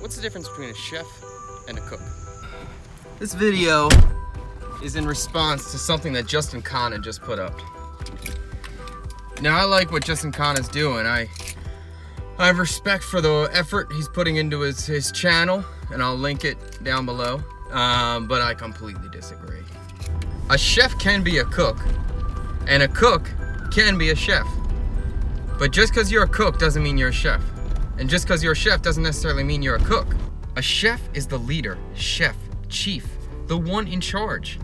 What's the difference between a chef and a cook? This video is in response to something that Justin Khanna just put up. Now, I like what Justin Khanna's doing. I have respect for the effort he's putting into his channel, and I'll link it down below. But I completely disagree. A chef can be a cook, and a cook can be a chef. But just because you're a cook doesn't mean you're a chef. And just because you're a chef doesn't necessarily mean you're a cook. A chef is the leader, chef, chief, the one in charge.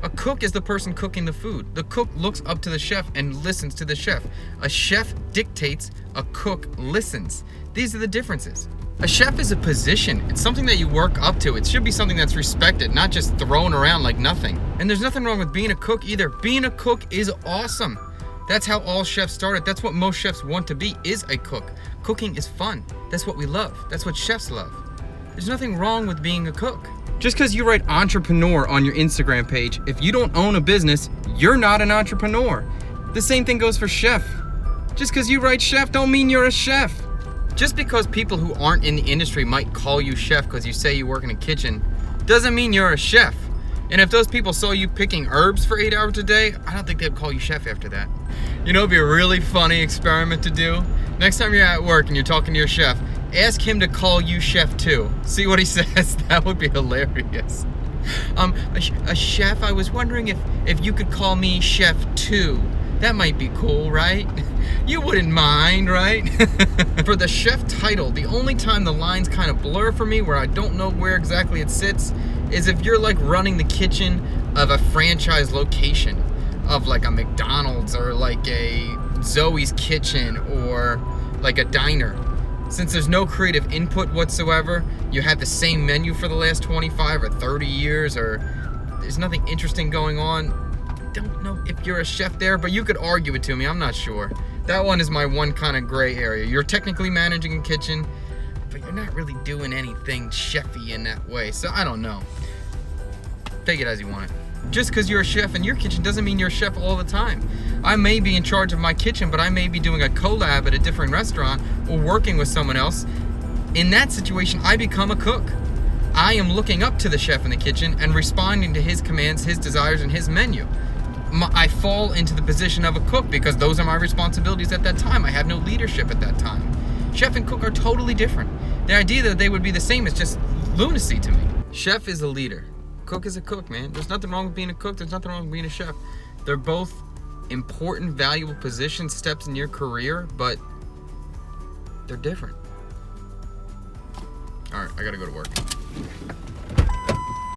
A cook is the person cooking the food. The cook looks up to the chef and listens to the chef. A chef dictates, a cook listens. These are the differences. A chef is a position. It's something that you work up to. It should be something that's respected, not just thrown around like nothing. And there's nothing wrong with being a cook either. Being a cook is awesome. That's how all chefs started. That's what most chefs want to be, is a cook. Cooking is fun. That's what we love. That's what chefs love. There's nothing wrong with being a cook. Just because you write entrepreneur on your Instagram page, if you don't own a business, you're not an entrepreneur. The same thing goes for chef. Just because you write chef don't mean you're a chef. Just because people who aren't in the industry might call you chef because you say you work in a kitchen, doesn't mean you're a chef. And if those people saw you picking herbs for 8 hours a day, I don't think they'd call you chef after that. You know, it'd be a really funny experiment to do. Next time you're at work and you're talking to your chef, ask him to call you chef too. See what he says. That would be hilarious. A chef, I was wondering if you could call me chef too. That might be cool, right? You wouldn't mind, right? For the chef title, the only time the lines kind of blur for me, where I don't know where exactly it sits, is if you're like running the kitchen of a franchise location of like a McDonald's or like a Zoe's Kitchen or like a diner. Since there's no creative input whatsoever, you had the same menu for the last 25 or 30 years, or there's nothing interesting going on. Don't know if you're a chef there, but you could argue it to me. I'm not sure. That one is my one kind of gray area. You're technically managing a kitchen, but you're not really doing anything chefy in that way. So I don't know. Take it as you want it. Just because you're a chef in your kitchen doesn't mean you're a chef all the time. I may be in charge of my kitchen, but I may be doing a collab at a different restaurant or working with someone else. In that situation, I become a cook. I am looking up to the chef in the kitchen and responding to his commands, his desires, and his menu. I fall into the position of a cook because those are my responsibilities at that time. I have no leadership at that time. Chef and cook are totally different. The idea that they would be the same is just lunacy to me. Chef is a leader. Cook is a cook, man. There's nothing wrong with being a cook. There's nothing wrong with being a chef. They're both important, valuable position steps in your career, but they're different. All right, I gotta go to work.